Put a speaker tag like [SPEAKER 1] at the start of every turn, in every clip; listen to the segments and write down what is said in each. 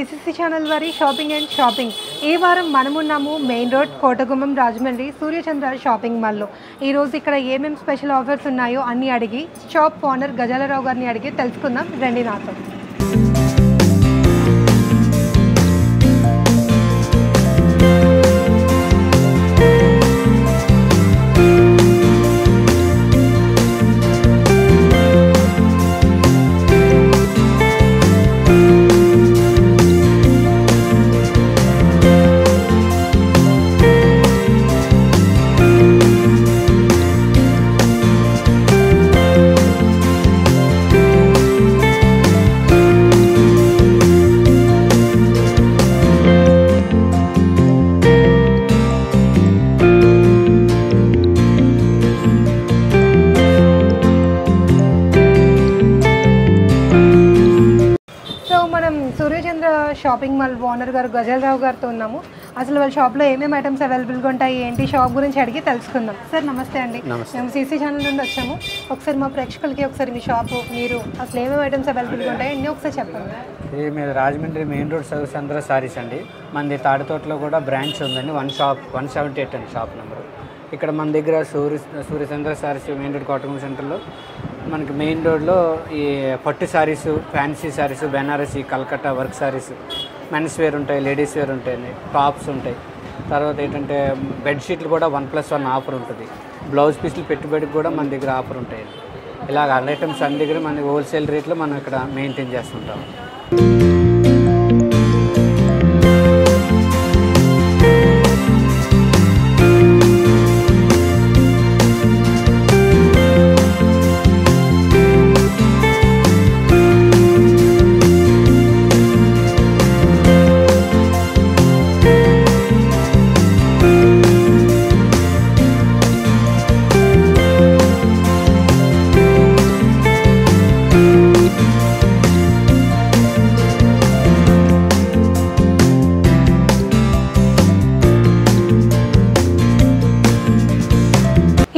[SPEAKER 1] CCC channel వారి shopping and shopping. ఈ వారం మనమున్నాము main road Kotagummam Rajahmundry Suryachandra shopping మాల్లో. ఈరోజు ఇక్కడ ఏమేమి స్పెషల్ ఆఫర్స్ ఉన్నాయో అన్నీ అడిగి షాప్ ఓనర్ గజాలరావు గారిని అడిగి తెలుసుకుందాం రండి నాతో. సూర్యచంద్ర షాపింగ్ మాల్ ఓనర్ గారు గజాలరావు గారితో ఉన్నాము. అసలు వాళ్ళ షాప్లో ఏమేమి ఐటమ్స్ అవైలబుల్గా ఉంటాయి, ఏంటి షాప్ గురించి అడిగి తెలుసుకుందాం. సార్ నమస్తే అండి. మేము CC ఛానల్ నుండి వచ్చాము. ఒకసారి మా ప్రేక్షకులకి ఒకసారి మీ షాపు, మీరు అసలు ఏమేమి ఐటమ్స్ అవైలబుల్గా ఉంటాయి అన్నీ ఒకసారి చెప్పండి.
[SPEAKER 2] ఇది మీరు రాజమండ్రి మెయిన్ రోడ్ సూర్యచంద్ర సారీస్ అండి. మనది తాడితోటలో కూడా బ్రాంచ్ ఉందండి. 178 అండి షాప్ నెంబరు. ఇక్కడ మన దగ్గర సూర్యచంద్ర సారీస్ మెయిన్ రోడ్ కోటగుమ్మం సెంటర్లో మనకి మెయిన్ రోడ్లో ఈ పట్టు saris, fancy saris, Banarasi, Calcutta work saris, men's wear ఉంటాయి, లేడీస్ వేర్ ఉంటాయి, టాప్స్ ఉంటాయి. తర్వాత ఏంటంటే బెడ్షీట్లు కూడా 1+1 ఆఫర్ ఉంటుంది. బ్లౌజ్ పీసులు పెట్టుబడికి కూడా మన దగ్గర ఆఫర్ ఉంటాయి. ఇలాగ అన్ని ఐటమ్స్ అన్ని దగ్గర మన హోల్సేల్ రేట్లో మనం ఇక్కడ మెయింటైన్ చేస్తుంటాం.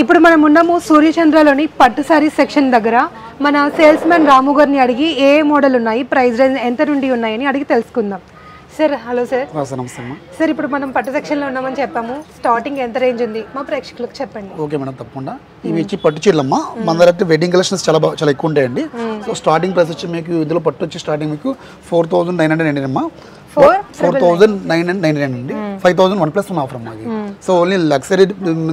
[SPEAKER 1] ఇప్పుడు మనం ఉన్నాము సూర్యచంద్రలోని పట్టు సారీస్ సెక్షన్ దగ్గర. మన సేల్స్ మ్యాన్ రాము గారిని అడిగి ఏ మోడల్ ఉన్నాయి, ప్రైస్ రేంజ్ ఎంత నుండి ఉన్నాయని అడిగి తెలుసుకుందాం. Sir hello sir. సార్ ఇప్పుడు మనం పట్టు సెక్షన్లో ఉన్నామని చెప్పాము. స్టార్టింగ్ ఎంత రేంజ్ ఉంది మా ప్రేక్షకులకు చెప్పండి.
[SPEAKER 3] ఓకే మేడం, తప్పకుండా. ఇవి వచ్చి పట్టు చీరలమ్మ. మన దగ్గర వెడ్డింగ్ కలెక్షన్స్ చాలా ఎక్కువ ఉంటాయండి. సో స్టార్టింగ్ ప్రైస్ వచ్చి మీకు ఇందులో పట్టు వచ్చి స్టార్టింగ్ మీకు 4999 అమ్మా. 4999 అండి. 5000 1+1 ఆఫర్ అమ్మా. సో ఓన్లీ లగ్జరీ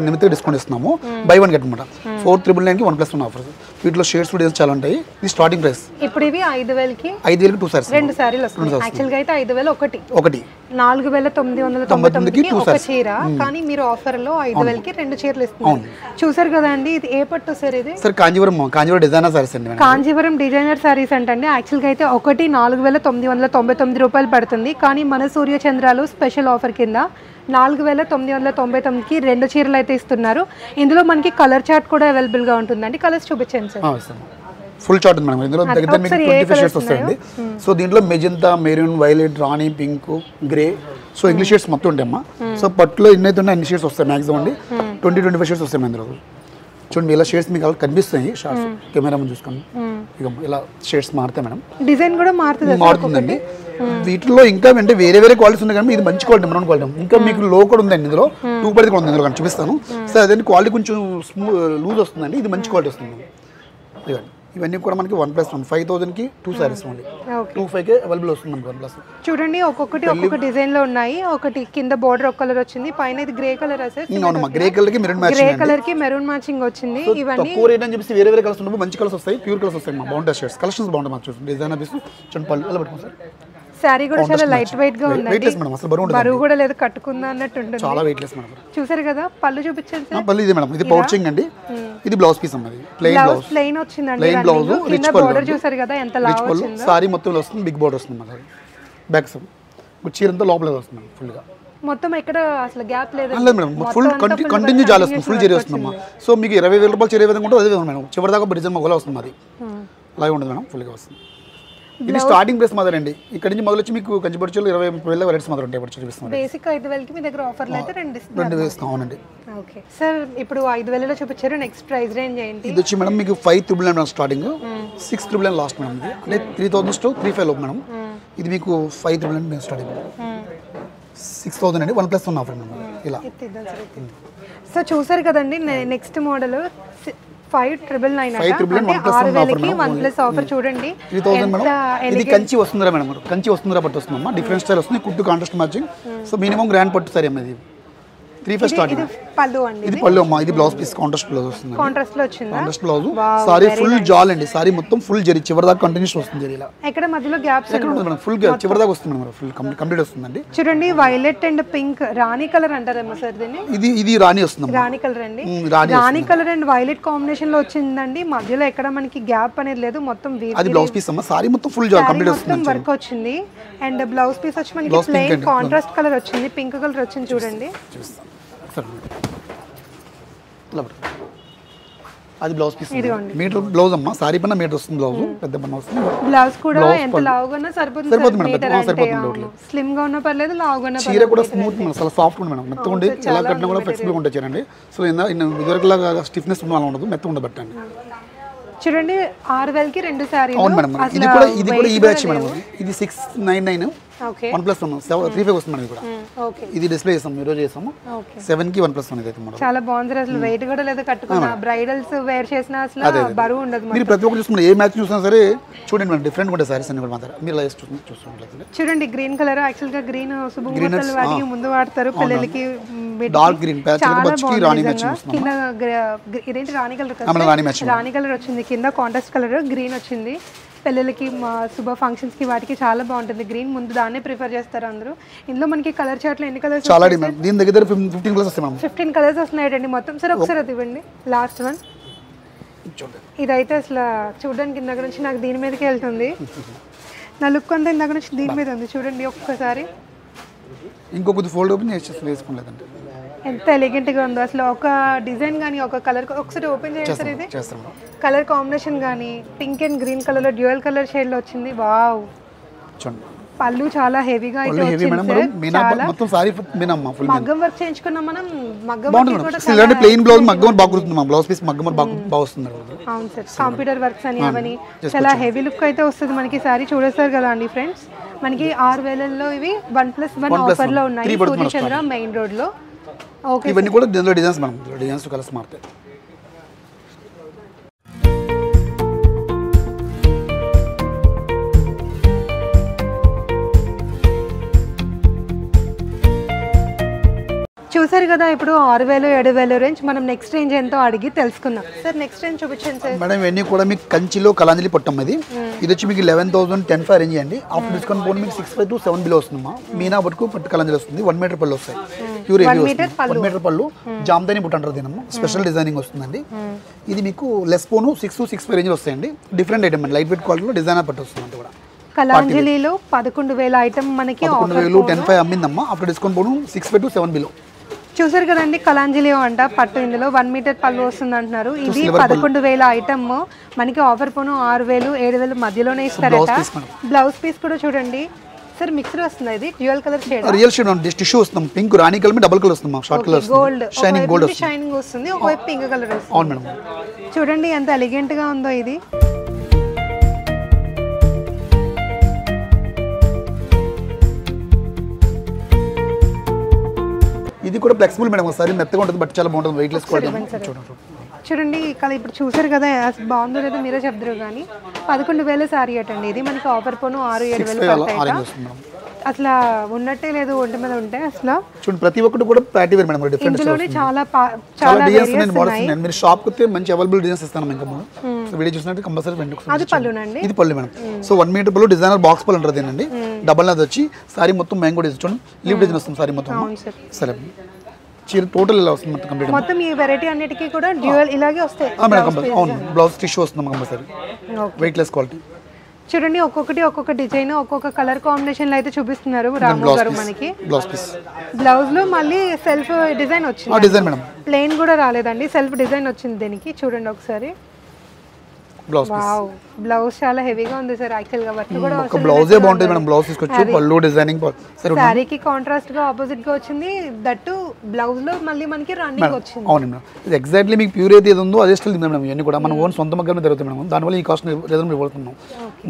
[SPEAKER 3] నిమిత్తం డిస్కౌంట్ ఇస్తున్నాము. బై 1 గెట్ అనమాట. 4999కి 1+1 ఆఫర్. వీటిలో షేడ్స్ డిజైన్స్ చాలా ఉంటాయి. ఇది స్టార్టింగ్ ప్రైస్.
[SPEAKER 1] ఇప్పుడు ఇవి 5000కి
[SPEAKER 3] 2 సారీస్,
[SPEAKER 1] 2 సారీలు వస్తాయి. యాక్చువల్ గా అయితే 5000 ఒకటి 4999కి ఒక చీర, కానీ మీరు ఆఫర్ లో 5000కి 2 చీరలు ఇస్తున్నారు. చూసారు కదా అండి, ఇది ఏ పట్టు సార్? ఇది
[SPEAKER 3] సార్ కాంజీవరం డిజైనర్ సారీస్ అండి.
[SPEAKER 1] కాంజీవరం డిజైనర్ సారీస్ అంటే యాక్చువల్ గా అయితే ఒకటి 4999 రూపాయలు పడుతుంది. కానీ మన సూర్యచంద్రలో స్పెషల్ ఆఫర్ కింద 4999కి 2 చీరలు అయితే ఇస్తున్నారు. ఇందులో మనకి కలర్ చార్ట్ కూడా అవైలబుల్ గా ఉంటుందండి. కలర్స్ చూపించండి సార్.
[SPEAKER 3] ఫుల్ చార్ట్ ఉంది మేడం. ఇందులో దగ్గర మీకు 25 షేడ్స్ వస్తాయండి. సో దీంట్లో magenta, maroon, violet, rani, pink, grey, so English shades మొత్తం ఉంటాయమ్మా. సో పట్టులో ఎన్నైతే ఉన్నాయి అన్ని షేడ్స్ వస్తాయి మ్యాక్సిమం అండి. 20-25 షేడ్స్ వస్తాయి ఇందులో. చూడండి ఇలా షేడ్స్ మీకు కనిపిస్తాయి. షార్ట్స్ కెమెరా ముందు చూసుకోండి. ఇక ఇలా షేడ్స్ మారుతాయి మేడం.
[SPEAKER 1] డిజైన్ కూడా
[SPEAKER 3] మారుతుందండి. వీటిలో ఇంకా అంటే వేరే క్వాలిటీస్ ఉన్నాయి, కానీ ఇది మంచి క్వాలిటీ, మనం క్వాలిటీ. ఇంకా మీకు లో కూడా ఉందండి ఇందులో. 2 కూడా ఉంది ఇందులో, కానీ చూపిస్తాను. సో అదే క్వాలిటీ కొంచెం లూజ్ వస్తుందండి. ఇది మంచి క్వాలిటీ వస్తుంది. ఇవన్నీ కూడా మనకి 1+1 5000కి 2 సారీస్ ఓన్లీ. 25కే అవైలబుల్ వస్తుంది మనకి 1+1.
[SPEAKER 1] చూడండి ఒక్కొక్క డిజైన్ లో ఉన్నాయి. ఒకటి కింద బోర్డర్ ఒక కలర్ వచ్చింది, పైన ఇది గ్రే కలర్
[SPEAKER 3] గ్రే కలర్ కి
[SPEAKER 1] మెరూన్ మ్యాచింగ్ వచ్చింది. ఇవన్నీ
[SPEAKER 3] తక్కువ రేట్ అని చెప్పి వేరే కలర్స్ ఉన్నప్పుడు మంచి కలర్స్ వస్తాయి, ప్యూర్ కలర్స్ వస్తాయి. బాగుంటాయి షేడ్స్, కలెక్షన్స్ బాగుంటాయి. మాకు చూడండి డిజైన్ చూడండి పళ్ళు ఎలా పెట్టుకోండి సార్.
[SPEAKER 1] సారీ కూడా చాలా లైట్ వెయిట్ గా ఉంది. బరువు కూడా లేదు, కట్టుకుందా అన్నట్టు ఉంటుంది.
[SPEAKER 3] చాలా వెయిట్ లెస్ మేడం.
[SPEAKER 1] చూసారు కదా పళ్ళు చూపించండి సార్.
[SPEAKER 3] పళ్ళు ఇది మేడం, ఇది పౌచింగ్ అండి. ఇది బ్లౌజ్ పీస్ అన్నది.
[SPEAKER 1] ప్లెయిన్ వచ్చిందండి.
[SPEAKER 3] ప్లెయిన్ బ్లౌజ్, రిచ్
[SPEAKER 1] బోర్డర్ చూసారు కదా ఎంత లావు వచ్చిందో.
[SPEAKER 3] సారీ మొత్తం వస్తుంది, బిగ్ బోర్డర్ వస్తుంది మనకి. బ్యాక్ సైడ్ చీర అంతా లోపల వస్తుంది ఫుల్ గా.
[SPEAKER 1] మొత్తం ఎక్కడ అసలు గ్యాప్ లేదు
[SPEAKER 3] మేడం. ఫుల్ కంటిన్యూ జాలి వస్తుంది, ఫుల్ జరీ వస్తుందమ్మా. సో మీకు 20000 రూపాయలు చీర విధంగా ఉంటుంది అదే విధంగా మేడం. చివరి దాకా డిజైన్ మొగలా వస్తుంది. అది అలాగే ఉంటుంది మేడం, ఫుల్గా వస్తుంది. ఇది స్టార్టింగ్ ప్రైస్ మాత్రం అండి. ఇక్కడ నుంచి మొదలు వచ్చి మీకు కంచిపట్టులో 20,000 వెరైటీస్ మాత్రం ఉంటాయి. ఇప్పుడు చూపిస్తాను.
[SPEAKER 1] బేసిక్ 5,000కి మీ దగ్గర ఆఫర్లు అయితే
[SPEAKER 3] 2 ఇస్తాం. అవునండి.
[SPEAKER 1] ఓకే సార్, ఇప్పుడు 5,000లో చూపించారు. నెక్స్ట్ ప్రైస్ రేంజ్ ఏంటి?
[SPEAKER 3] ఇది వచ్చి మేడం మీకు 5,999 స్టార్టింగ్, 6,999 లాస్ట్ మేడం. ఇది అంటే 3,000 to 3,500 మేడం. ఇది మీకు 5,000 మేము స్టార్ట్ అయిపోయింది 6,000 అండి 1+1 ఆఫర్ మేడం ఇలా.
[SPEAKER 1] సో చూసారు కదండి నెక్స్ట్ మోడల్ 5,999
[SPEAKER 3] 5,999
[SPEAKER 1] అంటే 6,000కి 1+ ఆఫర్ చూడండి.
[SPEAKER 3] 3,000 మేడం. ఇది కంచి వస్తుందిరా మేడం, కంచి వస్తుందిరా పట్టు వస్తుందమ్మా, డిఫరెంట్ స్టైల్ వస్తుంది, కుట్టు contrast matching. So minimum grand పట్టు సారీ అమ్మా, ఇది 3,500 స్టార్టింగ్.
[SPEAKER 1] పళ్ళు అండి,
[SPEAKER 3] ఇది పళ్ళు అమ్మా, ఇది బ్లౌజ్ పీస్ కాంట్రాస్ట్ బ్లౌజ్ వస్తుంది,
[SPEAKER 1] కాంట్రాస్ట్ లో వచ్చిందా?
[SPEAKER 3] Contrast blouse. సారీ ఫుల్ జాల్ అండి, సారీ మొత్తం ఫుల్ జరీ చివరి దాకా కంటిన్యూస్ వస్తుంది జరీ ఇలా.
[SPEAKER 1] ఎక్కడ మధ్యలో గ్యాప్స్
[SPEAKER 3] ఎక్కడ ఉంటుంది మేడం, ఫుల్ చివరి దాకా వస్తుంది మేడం, ఫుల్ కంప్లీట్ వస్తుందండి.
[SPEAKER 1] చూడండి violet and pink Rani colour అంటారేమో సార్ దీన్ని.
[SPEAKER 3] ఇది రాణి వస్తుంది,
[SPEAKER 1] రాణి కలర్ అండి, రాణి కలర్ అండ్ వైలెట్ కాంబినేషన్ లో వచ్చిందండి. మధ్యలో ఎక్కడ మనకి గ్యాప్ అనేది లేదు, మొత్తం
[SPEAKER 3] అది బ్లౌజ్ పీస్ అమ్మా, సారీ మొత్తం ఫుల్ జాల్ కంప్లీట్ వస్తుంది,
[SPEAKER 1] వర్క్ వచ్చింది. అండ్ బ్లౌజ్ పీస్ వచ్చి మనకి ప్లెయిన్ కాంట్రాస్ట్ కలర్ వచ్చింది, పింక్ కలర్ వచ్చింది చూడండి. అది బ్లౌజ్ పీస్ మీటర్ బ్లౌజ్ అమ్మా, సారీ పైన మీటర్ వస్తుంది బ్లౌజ్, పెద్ద పైన వస్తుంది. బ్లౌజ్ కూడా ఎంత లావుగా సరిపోతుంది, స్లిమ్ గా ఉన్నా పర్లేదు, లావుగా ఉన్నా
[SPEAKER 3] చీర కూడా స్మూత్ చాలా సాఫ్ట్ ఉంది మేడం, మెత్తగా ఉండి ఎలా కట్టినా కూడా ఫ్లెక్సిబుల్ గా ఉంటుంది చీరండి. సో ఇదివరకులాగా స్టిఫ్నెస్ అలా ఉండదు, మెత్తగా ఉండదు బట్టండి.
[SPEAKER 1] చూడండి 6,000కి 2 సారీలు.
[SPEAKER 3] అవును మేడం, ఇది కూడా ఈ బ్యాచ్ మేడం, ఇది 699 1+1 3,500 వస్తుంది మేడం. ఇది కూడా ఇది డిస్ప్లే చేస్తాం, ఈ రోజు చేస్తాము 7కి 1+1 ఇది మేడం.
[SPEAKER 1] చాలా బాగుంది అసలు, వెయిట్ కూడా లేదు, కట్టుకున్నా బ్రైడల్స్ వేర్ చేసినా అసలు బరువు ఉండదు.
[SPEAKER 3] మీరు ప్రతి ఒక్కరు చూసుకున్నారు, ఏ మ్యాచ్ చూసినా సరే చూడండి మేడం, డిఫరెంట్ ఉంటాయి సారీస్ అన్ని కూడా మాత్రం. మీరు ఇలా చూస్తుంటారు
[SPEAKER 1] చూడండి, గ్రీన్ కలర్ యాక్చువల్ గా గ్రీన్ శుభముహూర్తాల వాటికి ముందు వాడతారు, పిల్లలకి
[SPEAKER 3] డార్క్ గ్రీన్ ప్యాచ్ కి రాణి మ్యాచింగ్ వస్తుంది.
[SPEAKER 1] కింద ఇదేంటి రాణి కలర్, రాణి కలర్ వచ్చింది, కింద కాంట్రాస్ట్ కలర్ గ్రీన్ వచ్చింది. పిల్లలకి శుభ ఫంక్షన్స్ కి వాటికి చాలా బాగుంటుంది గ్రీన్, ముందు దాన్నే ప్రిఫర్ చేస్తారు అందరూ. ఇందులో మనకి కలర్ చార్ట్ లో ఎన్ని కలర్స్?
[SPEAKER 3] చాలా దీని దగ్గర 15 కలర్స్ వస్తాయి మేడం.
[SPEAKER 1] 15 కలర్స్ వస్తున్నాయండి మొత్తం. సరే ఒకసారి అది ఇవ్వండి, లాస్ట్ వన్. ఇదైతే అసలు చూడడానికి ఇందాక నుంచి నాకు దీని మీదకి వెళ్తుంది, నా లుక్ అంతా ఇందాక నుంచి దీని మీద ఉంది. చూడండి ఒక్కసారి,
[SPEAKER 3] ఇంకొకటి ఫోల్డ్ ఓపెన్ వేసుకోలేదండి,
[SPEAKER 1] ఎంత ఎలిగెంట్ గా ఉందో అసలు. ఒక డిజైన్ కానీ ఒక కలర్ ఒకసారి ఓపెన్ చేస్తారు, ఇది కలర్ కాంబినేషన్ కానీ పింక్ అండ్ గ్రీన్ కలర్ లో డ్యూయల్ కలర్ షేడ్ లో వచ్చింది. వావ్, పళ్ళు చాలా హెవీగా అయితే
[SPEAKER 3] మొత్తం సారీ మీనమ్మ ఫుల్
[SPEAKER 1] మగ్గం వర్క్ చేయించుకున్నాం మనం. మగ్గం వర్క్ కూడా
[SPEAKER 3] ఇలాంటి ప్లెయిన్ బ్లౌజ్ మగ్గం బాగా కుడుతుంది మా బ్లౌజ్ పీస్ మగ్గం బాగా వస్తుంది.
[SPEAKER 1] అవును సార్, కంప్యూటర్ వర్క్స్ అని అవని చాలా హెవీ లుక్ అయితే వస్తుంది మనకి. సారీ చూడేస్తారు కదా అండి ఫ్రెండ్స్, మనకి 6,000లో ఇవి 1+1 ఆఫర్ లో ఉన్నాయి సూర్యచంద్ర మెయిన్ రోడ్ లో. ఓకే,
[SPEAKER 3] ఇవన్నీ కూడా దీనిలో డిజైన్స్ మేడం, డిజైన్స్ కలర్స్ మారుతాయి.
[SPEAKER 1] చూసారు కదా, ఇప్పుడు 6,000 7,000 రేంజ్. మనం నెక్స్ట్ రేంజ్ ఎంతో అడిగి తెలుసుకుందాం. సార్ నెక్స్ట్ రేంజ్ చూపించండి సార్.
[SPEAKER 3] మేడం ఇవన్నీ కూడా మీకు కంచిలో కలాంజలి పట్టం, ఇది వచ్చి మీకు 11,010 రేంజ్ అండి. ఆఫ్టర్ డిస్కౌంట్ పోనీ మీకు 6,500 to 7 బిలో వస్తుందమ్మా. మీనా పట్టుకు పట్టు కలాంజలి వస్తుంది, 1 మీటర్ పళ్ళు వస్తాయి, ప్యూర్ 1 మీటర్ పళ్ళు, జామ్దాని బుట్ట అంటారు దీనమ్మా, స్పెషల్ డిజైనింగ్ వస్తుందండి. ఇది మీకు లెస్ పోను 6 to 6 రేంజ్ వస్తాయండి. డిఫరెంట్ ఐటమ్ అండి, లైట్ వెయిట్ క్వాలిటీలో డిజైనర్ పట్టు వస్తుంది అంతా కూడా.
[SPEAKER 1] కలాంజలిలో 11,000 ఐటమ్ మనకి
[SPEAKER 3] 11,000 10,500 అమ్మిందమ్మా. ఆఫ్టర్ డిస్కౌంట్ పోను 6,500 to 7 బిలో.
[SPEAKER 1] చూసారు కదండి, కలాంజలి అంట పట్టు, ఇందులో 1 మీటర్ పళ్ళు వస్తుంది అంటున్నారు. ఇది 11,000 ఐటమ్ మనకి ఆఫర్ పోను 6,000 7,000 మధ్యలోనే ఇస్తారట. బ్లౌజ్ పీస్ కూడా చూడండి సార్, మిక్సర్ వస్తుంది, ఇది dual colour shade,
[SPEAKER 3] real shade ఉంది, టిష్యూ వస్తుంది, పింక్ రాణి కలర్ డబుల్ కలర్ వస్తుంది, short colour
[SPEAKER 1] gold
[SPEAKER 3] shining gold వస్తుంది,
[SPEAKER 1] షైనింగ్ వస్తుంది, ఒకవైపు పింక్ కలర్ వస్తుంది.
[SPEAKER 3] అవును మేడం,
[SPEAKER 1] చూడండి ఎంత ఎలిగెంట్ గా ఉందో ఇది.
[SPEAKER 3] ఇది కూడా ఫ్లెక్సిబుల్ మేడం, ఒకసారి మెత్తగా ఉంటుంది బట్ చాలా బాగుంటుంది, వెయిట్ లెస్ క్వాలిటీ.
[SPEAKER 1] చూడండి ఇక్కడ ఇప్పుడు చూసారు కదా, బాగుందో లేదో మీరే చెప్తారు కానీ 11,000 సారీ అటండి. ఇది మనకి ఆఫర్ పోను 6,000-7,000 అసలు ఉన్నట్టే లేదు, ఒంటి మీద ఉంటే అసలు.
[SPEAKER 3] చూడండి ప్రతి ఒక్కటి కూడా పార్టీ వేర్ మేడం, డిఫరెంట్
[SPEAKER 1] ఇందులోనే చాలా
[SPEAKER 3] డిజైన్స్ ఉన్నాయి, మోడల్స్ ఉన్నాయి. మీరు షాప్ కి మంచి అవైలబుల్ డిజైన్స్ ఇస్తాను ఇంకా మనం. సో వీడియో చూసినట్టు కంపల్సరీ
[SPEAKER 1] అది పళ్ళునండి,
[SPEAKER 3] ఇది పళ్ళు మేడం. సో 1 మీటర్ పళ్ళు, డిజైనర్ బాక్స్ పళ్ళు అంటారు దీనండి, డబల్ నాది వచ్చి సారీ మొత్తం మ్యాంగో డిజైన్, చూడండి లీవ్ డిజైన్ వస్తుంది సారీ మొత్తం. సరే చీర టోటల్ ఇలా వస్తుంది మొత్తం కంప్లీట్.
[SPEAKER 1] మొత్తం ఈ వెరైటీ అన్నిటికీ కూడా డ్యూయల్ ఇలాగే వస్తాయి
[SPEAKER 3] మేడం. అవును, బ్లౌజ్ టిష్యూ వస్తుంది కంపల్సరీ, వెయిట్ లెస్ క్వాలిటీ.
[SPEAKER 1] చూడండి ఒక్కొక్కటి ఒక్కొక్క డిజైన్, ఒక్కొక్క కలర్ కాంబినేషన్ లో అయితే చూపిస్తున్నారు రాము గారు మనకి.
[SPEAKER 3] బ్లౌజ్ పీస్,
[SPEAKER 1] బ్లౌజ్ లో మళ్ళీ సెల్ఫ్ డిజైన్ వచ్చింది,
[SPEAKER 3] డిజైన్ మేడం,
[SPEAKER 1] ప్లెయిన్ కూడా రాలేదండి, సెల్ఫ్ డిజైన్ వచ్చింది దీనికి. చూడండి ఒకసారి,
[SPEAKER 3] బ్లౌజ్ పీస్.
[SPEAKER 1] వావ్, బ్లౌజ్ చాలా హెవీగా ఉంది సార్. యాక్చువల్ గా వర్క్ కూడా
[SPEAKER 3] ఒక బ్లౌజే బాగుంటుంది మేడం. బ్లౌజ్ తీసుకొచ్చి పళ్ళు డిజైనింగ్ సరే
[SPEAKER 1] శారీకి కాంట్రాస్ట్ గా ఆపోజిట్ గా వచ్చింది. దట్టు బ్లౌజ్ లో మళ్ళీ మనకి రన్నింగ్ వచ్చింది.
[SPEAKER 3] అవును మేడం. ఇది ఎగ్జాక్ట్లీ మీకు ప్యూర్ అయితే ఏది ఉందో అదే స్టైల్ ఉంది మేడం. ఇవన్నీ కూడా మన ఓన్ సొంత మగ్గమే జరుగుతుంది మేడం. దానివల్ల ఈ కాస్ట్ రీజనబుల్ ఇవ్వబడుతున్నాం.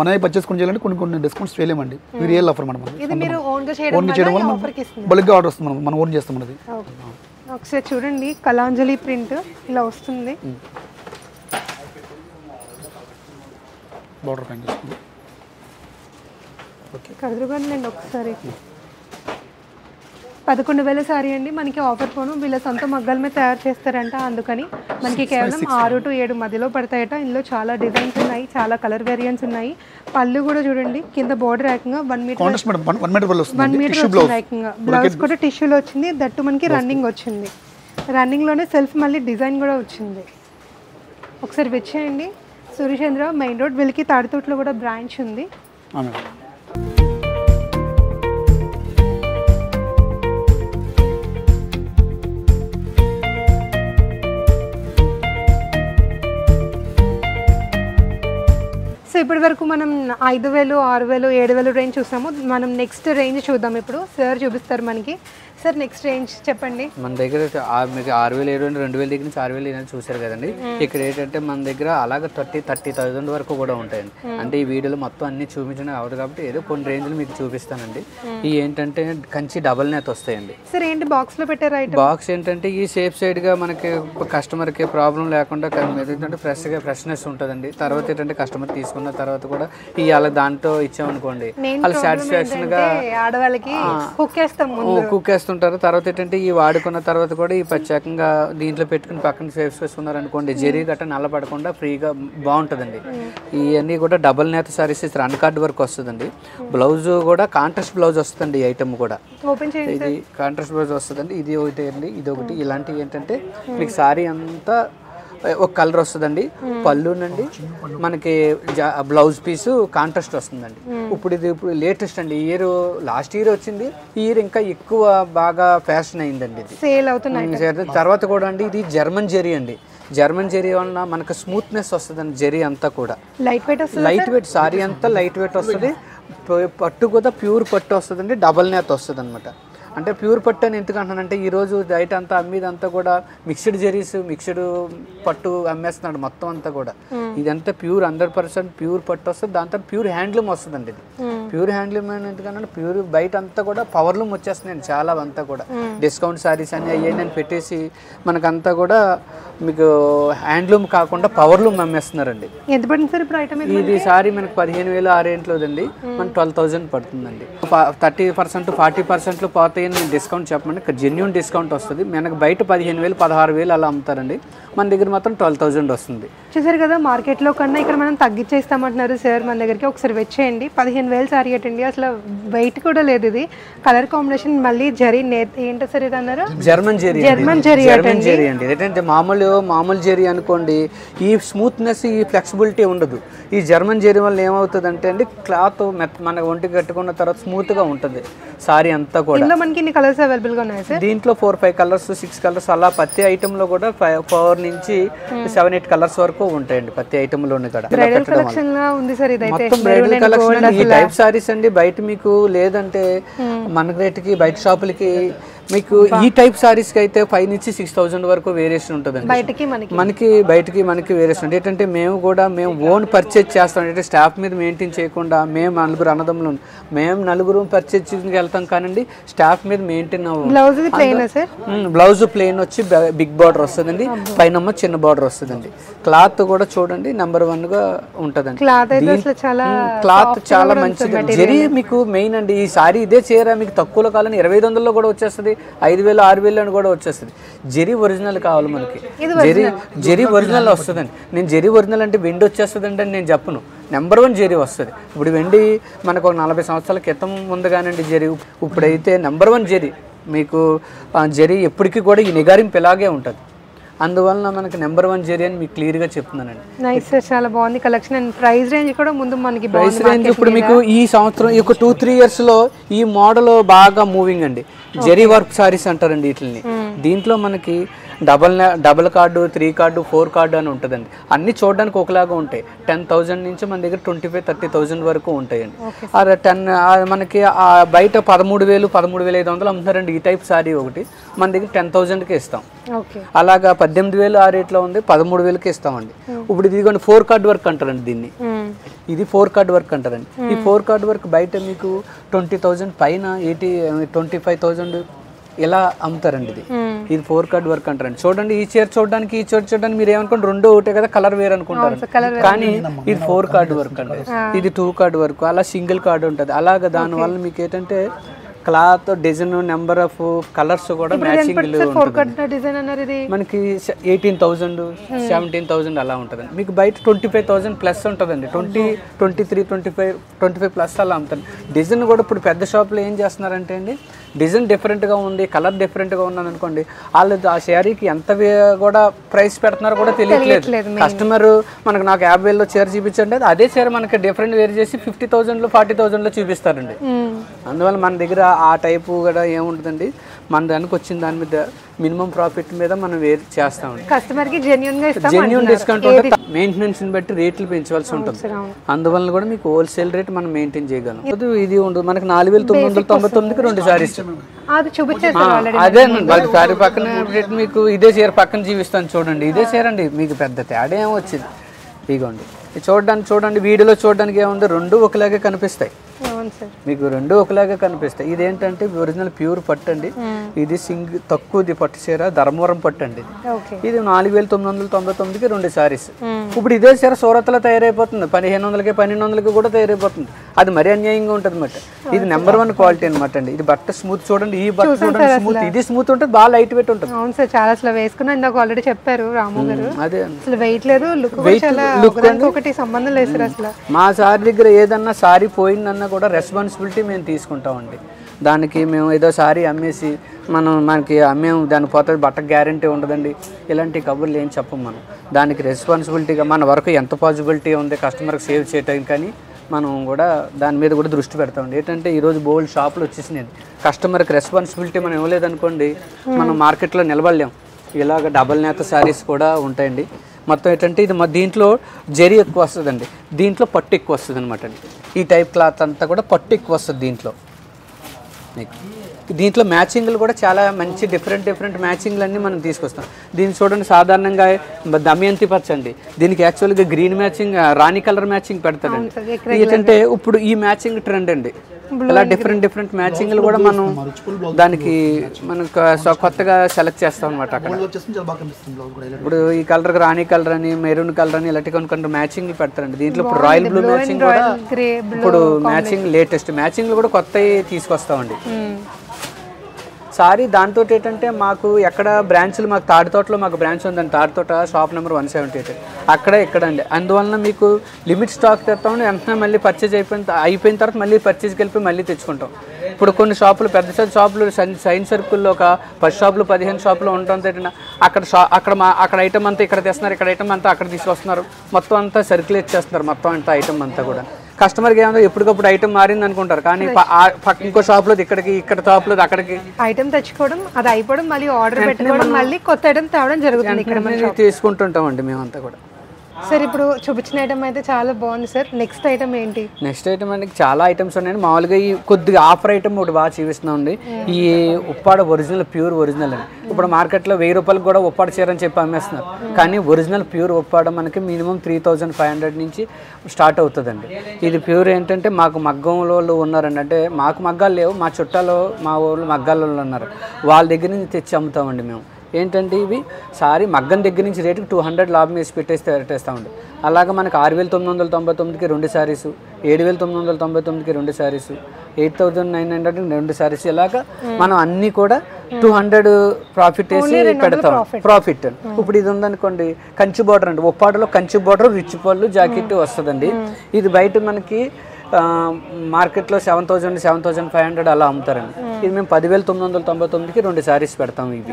[SPEAKER 3] మనమే పర్చేస్ కొని చేయాలంటే కొన్ని డిస్కౌంట్స్ చేయలేమండి. ఇది రియల్ ఆఫర్ మేడం.
[SPEAKER 1] ఇది మీరు ఓన్ గా చేయడం వల్ల ఆఫర్ కి ఇస్తుంది.
[SPEAKER 3] బల్క్గా ఆర్డర్ వస్తుంది మనం ఓన్ చేస్తాం మనది.
[SPEAKER 1] ఒకసారి చూడండి, కలాంజలి ప్రింట్ ఇలా వస్తుంది.
[SPEAKER 3] బార్డర్ పైన చేస్తుంది.
[SPEAKER 1] కదురుగానండి ఒకసారి. 11,000 సారీ అండి. మనకి ఆఫర్ పోను వీళ్ళ సొంత మగ్గాలమే తయారు చేస్తారంట. అందుకని మనకి కేవలం 6 to 7 మధ్యలో పడతాయట. ఇందులో చాలా డిజైన్స్ ఉన్నాయి, చాలా కలర్ వేరియంట్స్ ఉన్నాయి. పళ్ళు కూడా చూడండి, కింద బోర్డర్ ఏకంగా 1 మీటర్ ఏకంగా. బ్లౌజ్ కూడా టిష్యూలో వచ్చింది. దట్టు మనకి రన్నింగ్ వచ్చింది. రన్నింగ్ లోనే సెల్ఫ్ మళ్ళీ డిజైన్ కూడా వచ్చింది. ఒకసారి వచ్చేయండి. సూర్యచంద్ర మెయిన్ రోడ్, వీళ్ళకి తాడితోటలో కూడా బ్రాంచ్ ఉంది. సో ఇప్పటి వరకు మనం 5,000, 6,000, 7,000 రేంజ్ చూసాము. మనం నెక్స్ట్ రేంజ్ చూద్దాం. ఇప్పుడు సార్ చూపిస్తారు మనకి. సార్ నెక్స్ట్ రేంజ్ చెప్పండి.
[SPEAKER 2] మన దగ్గర మీకు 6,000, 7,000, 2,000 దగ్గర నుంచి 6,000 చూసారు కదండి. ఇక్కడ ఏంటంటే మన దగ్గర అలాగే 30,000 వరకు కూడా ఉంటాయండి. అంటే ఈ వీడియోలో మొత్తం అన్ని చూపించడం అవ్వదు కాబట్టి ఏదో కొన్ని రేంజ్లు మీకు చూపిస్తానండి. ఈ ఏంటంటే కంచి డబల్ నేత వస్తాయండి.
[SPEAKER 1] సార్ ఏంటి బాక్స్ లో పెట్టారు ఐటమ్?
[SPEAKER 2] బాక్స్ ఏంటంటే ఈ సేఫ్ సైడ్ గా మనకి కస్టమర్ కి ప్రాబ్లం లేకుండా ఏంటంటే ఫ్రెష్నెస్ ఉంటుందండి. తర్వాత ఏంటంటే కస్టమర్ తీసుకున్న తర్వాత కూడా ఇవాళ దాంట్లో ఇచ్చామనుకోండి వాళ్ళు సాటిస్ఫాక్షన్ గా
[SPEAKER 1] ఆడవాళ్ళకి
[SPEAKER 2] కుక్ వేస్తుంటారు. తర్వాత ఏంటంటే ఈ వాడుకున్న తర్వాత కూడా ఈ ప్రత్యేకంగా దీంట్లో పెట్టుకుని పక్కన సేఫ్ చేసుకున్నారు అనుకోండి, జరీ గట్ట నల్లపడకుండా ఫ్రీగా బాగుంటుందండి. ఇవన్నీ కూడా డబల్ నేత సారీస్ అన్కార్డ్ వర్క్ వస్తుందండి. బ్లౌజ్ కూడా కాంట్రాస్ట్ బ్లౌజ్ వస్తుందండి. ఈ ఐటమ్ కూడా ఇది కాంట్రాస్ట్ బ్లౌజ్ వస్తుందండి. ఇది ఒకటి అండి, ఇది ఒకటి. ఇలాంటివి ఏంటంటే మీకు సారీ అంతా ఒక కలర్ వస్తుందండి. పళ్ళునండి మనకి బ్లౌజ్ పీసు కాంట్రాస్ట్ వస్తుందండి. ఇప్పుడు లేటెస్ట్ అండి. లాస్ట్ ఇయర్ వచ్చింది. ఈ ఇయర్ ఇంకా ఎక్కువ బాగా ఫ్యాషన్ అయిందండి. ఇది
[SPEAKER 1] సేల్ అవుతుంది.
[SPEAKER 2] తర్వాత కూడా అండి ఇది జర్మన్ జెరీ అండి. జర్మన్ జెరీ వలన మనకు స్మూత్నెస్ వస్తుందండి. జెరీ అంతా కూడా లైట్ వెయిట్ సారీ అంతా లైట్ వెయిట్ వస్తుంది. పట్టు కూడా ప్యూర్ పట్టు వస్తుందండి. డబల్ నేత వస్తుంది అనమాట. అంటే ప్యూర్ పట్టు అని ఎందుకు అంటున్నానంటే ఈరోజు బయట అంతా అమ్మేదంతా కూడా మిక్స్డ్ జెరీస్, మిక్స్డ్ పట్టు అమ్మేస్తున్నాడు మొత్తం అంతా కూడా. ఇదంతా ప్యూర్ 100% ప్యూర్ పట్టు వస్తుంది. దాంతో ప్యూర్ హ్యాండ్లూమ్ వస్తుందండి. ఇది ప్యూర్ హ్యాండ్లూమ్ అని ఎందుకంటే ప్యూర్ బయట అంతా కూడా పవర్లూమ్ వచ్చేస్తున్నాయండి. చాలా అంతా కూడా డిస్కౌంట్ సారీస్ అని అయ్యాయి పెట్టేసి మనకంతా కూడా మీకు హ్యాండ్లూమ్ కాకుండా పవర్లూమ్ అమ్మేస్తున్నారండి.
[SPEAKER 1] ఎంత పడుతుంది సార్ ఇప్పుడు ఐటమ్?
[SPEAKER 2] ఇది సారీ మనకి 15,000 ఆ రేంజ్లోదండి. మనకి 12,000 పడుతుందండి. 30%, 40% పోతాయని నేను డిస్కౌంట్ చెప్పమండి. ఇక్కడ జెన్యూన్ డిస్కౌంట్ వస్తుంది. మనకు బయట 15,000, 16,000 అలా అమ్ముతారండి. మన దగ్గర మాత్రం 12,000 వస్తుంది.
[SPEAKER 1] చూసారు కదా, మార్కెట్లో కన్నా ఇక్కడ మనం తగ్గించేస్తామంటున్నారు సార్ మన దగ్గరికి. ఒకసారి వచ్చేయండి. 15,000 సారీ అటండి. అసలు వెయిట్ కూడా లేదు. ఇది కలర్ కాంబినేషన్ మళ్ళీ జరీ ఏంటో సార్ ఇది అన్నారు?
[SPEAKER 2] జర్మన్ జరీ అండి. ఏంటంటే మామూలు జరీ అనుకోండి, ఈ స్మూత్నెస్, ఈ ఫ్లెక్సిబిలిటీ ఉండదు. ఈ జర్మన్ జరీ వల్ల ఏమవుతుంది అంటే అండి క్లాత్ మన ఒంటికి కట్టుకున్న తర్వాత స్మూత్ గా ఉంటుంది సారీ అంతా కూడా.
[SPEAKER 1] మనకి ఇన్ని కలర్స్ అవైలబుల్ గా ఉన్నాయి సార్.
[SPEAKER 2] దీంట్లో 4-5 కలర్స్, 6 కలర్స్ అలా ప్రతి ఐటమ్ లో కూడా 4 నుంచి 7-8 కలర్స్ వరకు ఉంటాయండి ప్రతి ఐటమ్ లోనే కూడా.
[SPEAKER 1] బ్రైడల్ కలెక్షన్ లా ఉంది సార్ ఇదైతే.
[SPEAKER 2] మొత్తం బ్రైడల్ కలెక్షన్. ఈ టైప్ సారీస్ అండి బయట మీకు లేదంటే మన రేటుకి బయట షాపులకి మీకు ఈ టైప్ సారీస్ కి అయితే 5 నుంచి 6,000 వరకు వేరియేషన్ ఉంటుందండి. మనకి వేరియేషన్ ఉంటుంది. ఏంటంటే మేము ఓన్ పర్చేజ్ చేస్తాం. అంటే స్టాఫ్ మీద మెయింటైన్ చేయకుండా మేము నలుగురు పర్చేజ్ చేసుకుని వెళ్తాం కానండి స్టాఫ్ మీద మెయింటైన్ అవ్వం. బ్లౌజ్ ప్లెయిన్ వచ్చి బిగ్ బార్డర్ వస్తుందండి. పైన చిన్న బార్డర్ వస్తుందండి. క్లాత్ కూడా చూడండి నెంబర్ 1 గా ఉంటుందండి. క్లాత్ చాలా మంచిది. జరీ మీకు మెయిన్ అండి. ఈ సారీ ఇదే చీర మీకు తక్కువలో కాలని 2,500లో కూడా వచ్చేస్తుంది. 5,000, 6,000 అని కూడా వచ్చేస్తుంది. జరీ ఒరిజినల్ కావాలి మనకి. జరీ ఒరిజినల్ వస్తుందండి. నేను జరీ ఒరిజినల్ అంటే వెండి వచ్చేస్తుందండి అని నేను చెప్పను. నెంబర్ 1 జరీ వస్తుంది. ఇప్పుడు వెండి మనకు 40 సంవత్సరాల క్రితం ముందుగానండి జరీ. ఇప్పుడైతే నెంబర్ 1 జరీ మీకు జరీ ఎప్పటికీ కూడా ఈ నిగారింపు ఇలాగే ఉంటుంది. అందువలన మనకి నెంబర్ 1 జరీ అని మీకు క్లియర్ గా చెప్తున్నానండి.
[SPEAKER 1] నైస్ సార్, చాలా బాగుంది కలెక్షన్. అండ్ ప్రైస్ రేంజ్ కూడా ముందు మనకి
[SPEAKER 2] ప్రైస్ రేంజ్ ఇప్పుడు మీకు ఈ సంవత్సరం ఈ 2-3 ఇయర్స్ లో ఈ మోడల్ బాగా మూవింగ్ అండి. జరీ వర్క్ సారీస్ అంటారండి వీటిని. దీంట్లో మనకి డబల్ కార్డు, 3 కార్డు, 4 కార్డు అని ఉంటుందండి. అన్నీ చూడడానికి ఒకలాగా ఉంటాయి. 10,000 నుంచి మన దగ్గర 25,000-30,000 వరకు ఉంటాయండి. అది 10 మనకి బయట 13,000-13,500 అమ్ముతారండి ఈ టైప్ సారీ ఒకటి. మన దగ్గర 10,000కి ఇస్తాం. అలాగా 18,000 ఆ రేట్లో ఉంది, 13,000కి ఇస్తామండి. ఇప్పుడు ఇదిగోండి 4 కార్డ్ వర్క్ అంటారండి దీన్ని. ఇది 4 కార్డ్ వర్క్ అంటారండి. ఈ 4 కార్డ్ వర్క్ బయట మీకు 20,000 పైన 25,000 ఇలా అమ్ముతారండి. ఇది 4 కార్డ్ వర్క్ అంటారండి. చూడండి ఈ చీర చూడడానికి ఈ చీర చూడడానికి మీరు ఏమనుకోండి రెండు ఒకటే కదా, కలర్ వేరు అనుకుంటారు. కానీ ఇది 4 కార్డ్ వర్క్ అండి. ఇది 2 కార్డ్ వర్క్, అలా సింగిల్ కార్డ్ ఉంటుంది. అలాగా దానివల్ల మీకు ఏంటంటే cloth, design, number of colours కూడా మ్యాచింగ్ మనకి 18,000, 17,000 అలా ఉంటుందండి. మీకు బయట 25,000 ప్లస్ ఉంటుందండి. 23, 25 ప్లస్ అలా అమ్ముతుంది. డిజైన్ కూడా ఇప్పుడు పెద్ద షాప్లో ఏం చేస్తున్నారంటే అండి, డిజైన్ డిఫరెంట్గా ఉంది, కలర్ డిఫరెంట్గా ఉన్నది అనుకోండి, వాళ్ళు ఆ శారీకి ఎంత కూడా ప్రైస్ పెడుతున్నారో కూడా తెలియట్లేదు. కస్టమర్ మనకు నాకు 50,000లో చీర చూపించండి, అదే చీర మనకి డిఫరెంట్ వేరు చేసి 50,000లో 40,000లో చూపిస్తారండి. అందువల్ల మన దగ్గర ఆ టైపు కూడా ఏముంటుందండి, మన దానికి వచ్చిన దాని మీద మినిమం ప్రాఫిట్ మీద మనం వేరు చేస్తామండి.
[SPEAKER 1] కస్టమర్కి జెన్యూన్
[SPEAKER 2] డిస్కౌంట్ ఉంటుంది. మెయింటెనెన్స్ బట్టి రేట్లు పెంచవలసి ఉంటుంది. అందువల్ల కూడా మీకు హోల్సేల్ రేట్ మనం మెయింటైన్ చేయగలం. ఇది ఉండదు మనకి 4,999కి 2 సారీస్. అదే వాళ్ళ సారీ పక్కన మీకు ఇదే చీర పక్కన చూపిస్తాను చూడండి. ఇదే చీర అండి, మీకు పెద్ద తేడా ఏమో వచ్చింది. ఇదిగోండి చూడండి వీడియోలో చూడడానికి ఏముంది, రెండు ఒకలాగే కనిపిస్తాయి. మీకు రెండు ఒకలాగా కనిపిస్తాయి. ఇదేంటంటే ఒరిజినల్ ప్యూర్ పట్టు అండి. ఇది తక్కువది పట్టు చీర, ధర్మవరం పట్టు అండి. ఇది 4,999కి 2 సారీస్. ఇప్పుడు ఇదే చీర సూరత్లో తయారైపోతుంది, 1,500కి 1,200కి కూడా తయారైపోతుంది. అది మరీ అన్యాయంగా ఉంటుంది అన్నమాట. ఇది నెంబర్ 1 క్వాలిటీ అనమాట అండి. ఇది బట్ట స్మూత్ చూడండి, ఈ బట్ట చూడండి స్మూత్, ఇది స్మూత్ ఉంటుంది, బాగా లైట్ వెయిట్ ఉంటుంది.
[SPEAKER 1] అవును సార్, చాలా అసలు వేసుకున్నా ఇందాక ఆల్రెడీ చెప్పారు రాము గారు.
[SPEAKER 2] అదే
[SPEAKER 1] అసలు వెయిట్ లేదు, లుక్ ఒకటి సంబంధం లేదు సార్. అసలు
[SPEAKER 2] మా సారీ దగ్గర ఏదన్నా సారీ పోయిందన్నా కూడా రెస్పాన్సిబిలిటీ మేము తీసుకుంటామండి. దానికి మేము ఏదో సారీ అమ్మేసి మనకి అమ్మేము దాని పోతే బట్టకు గ్యారంటీ ఉండదండి, ఇలాంటి కబుర్లు ఏం చెప్పం. మనం దానికి రెస్పాన్సిబిలిటీగా మన వరకు ఎంత పాసిబిలిటీ ఉంది కస్టమర్కి సేవ్ చేయటం, కానీ మనం కూడా దాని మీద కూడా దృష్టి పెడతామండి. ఏంటంటే ఈరోజు బోల్డ్ షాపులు వచ్చేసినాయి, కస్టమర్కి రెస్పాన్సిబిలిటీ మనం ఇవ్వలేదనుకోండి మనం మార్కెట్లో నిలబడలేం. ఇలాగ డబల్ నేత శారీస్ కూడా ఉంటాయండి. మొత్తం ఏంటంటే ఇది దీంట్లో జరీ ఎక్కువ వస్తుందండి, దీంట్లో పట్టు ఎక్కువ వస్తుంది అనమాట అండి. ఈ టైప్ క్లాత్ అంతా కూడా పట్టు ఎక్కువ వస్తుంది దీంట్లో మ్యాచింగ్లు కూడా చాలా మంచి డిఫరెంట్ మ్యాచింగ్లు అన్నీ మనం తీసుకొస్తాం. దీన్ని చూడండి, సాధారణంగా దమయంతి పచ్చ అండి, దీనికి యాక్చువల్గా గ్రీన్ మ్యాచింగ్, రాణి కలర్ మ్యాచింగ్ పెడతారండి. ఏంటంటే ఇప్పుడు ఈ మ్యాచింగ్ ట్రెండ్ అండి. ఇలా డిఫరెంట్ మ్యాచింగ్లు కూడా మనం దానికి కొత్తగా సెలెక్ట్ చేస్తాం అనమాట. అక్కడ ఇప్పుడు ఈ కలర్ రాణి కలర్ అని, మెరూన్ కలర్ అని ఇలాంటి కొన్ని మ్యాచింగ్లు పెడతారండి. దీంట్లో ఇప్పుడు రాయల్ బ్లూ మ్యాచింగ్ కూడా ఇప్పుడు మ్యాచింగ్ లేటెస్ట్ మ్యాచింగ్లు కూడా కొత్తవి తీసుకొస్తామండి. సారీ దాంతో ఏంటంటే మాకు ఎక్కడ బ్రాంచ్లు, మాకు తాడితోటలో మాకు బ్రాంచ్ ఉందండి, తాడితోట షాప్ నెంబర్ 178 అక్కడ ఎక్కడండి. అందువలన మీకు లిమిట్ స్టాక్ తెస్తామని వెంటనే మళ్ళీ పర్చేజ్ అయిపోయిన తర్వాత మళ్ళీ పర్చేజ్కి వెళ్ళిపోయి మళ్ళీ తెచ్చుకుంటాం. ఇప్పుడు కొన్ని షాపులు పెద్ద షాపులు సైన్స్ సర్కిల్లో ఒక 10 షాపులు 15 షాపులు ఉంటుంది. అక్కడ ఐటమ్ అంతా ఇక్కడ తెస్తున్నారు, ఇక్కడ ఐటమ్ అంతా అక్కడ తీసుకొస్తున్నారు, మొత్తం అంతా సర్క్యులేట్ చేస్తున్నారు, మొత్తం అంతా ఐటమ్ అంతా కూడా. కస్టమర్కి ఏమో ఎప్పటికప్పుడు ఐటమ్ మారింది అనుకుంటారు, కానీ ఇంకో షాప్లో ఇక్కడికి, ఇక్కడ షాప్లో అక్కడికి
[SPEAKER 1] ఐటమ్ తెచ్చుకోవడం, అది అయిపోవడం, మళ్ళీ ఆర్డర్ పెట్టుకోవడం, మళ్ళీ కొత్త ఐటమ్ తేవడం జరుగుతుంది. ఇక్కడ
[SPEAKER 2] తీసుకుంటుంటామండి మేమంతా కూడా.
[SPEAKER 1] సార్ ఇప్పుడు చూపించిన ఐటమ్ అయితే చాలా బాగుంది సార్. నెక్స్ట్ ఐటమ్ ఏంటి?
[SPEAKER 2] నెక్స్ట్ ఐటమ్ అంటే చాలా ఐటమ్స్ ఉన్నాయండి. మామూలుగా ఈ కొద్దిగా ఆఫర్ ఐటమ్ ఒకటి బాగా చూపిస్తున్నామండి. ఈ ఉప్పాడ ఒరిజినల్ ప్యూర్ ఒరిజినల్ అండి. ఇప్పుడు మార్కెట్లో 1000 రూపాయలకు కూడా ఉప్పాడ చీర అని చెప్పి అమ్మేస్తున్నారు, కానీ ఒరిజినల్ ప్యూర్ ఉప్పాడ మనకి మినిమం 3,500 నుంచి స్టార్ట్ అవుతుందండి. ఇది ప్యూర్ ఏంటంటే మాకు మగ్గంలో ఉన్నారండి, అంటే మాకు మగ్గాలు లేవు, మా చుట్టాలు మా ఊళ్ళో మగ్గాలలో ఉన్నారు, వాళ్ళ దగ్గర నుంచి తెచ్చి అమ్ముతామండి మేము. ఏంటంటే ఇవి సారీ మగ్గం దగ్గర నుంచి రేటుకి 200 లాభం వేసి పెట్టేస్తామండి. అలాగే మనకు 6,999కి 2 సారీస్, 7,999కి 2 సారీస్, 8,900కి 2 సారీస్, ఇలాగా మనం అన్నీ కూడా 200 ప్రాఫిట్ వేసి పెడతాం. ప్రాఫిట్ ఇప్పుడు ఇది ఉందనుకోండి, కంచి బార్డర్ అండి, ఉప్పాడలో కంచి బార్డర్ రిచ్ పళ్ళు జాకెట్ వస్తుందండి. ఇది బయట మనకి మార్కెట్లో 7,000, 7,500 అలా అమ్ముతారండి. ఇది మేము 10,999కి 2 సారీస్ పెడతాం. ఇవి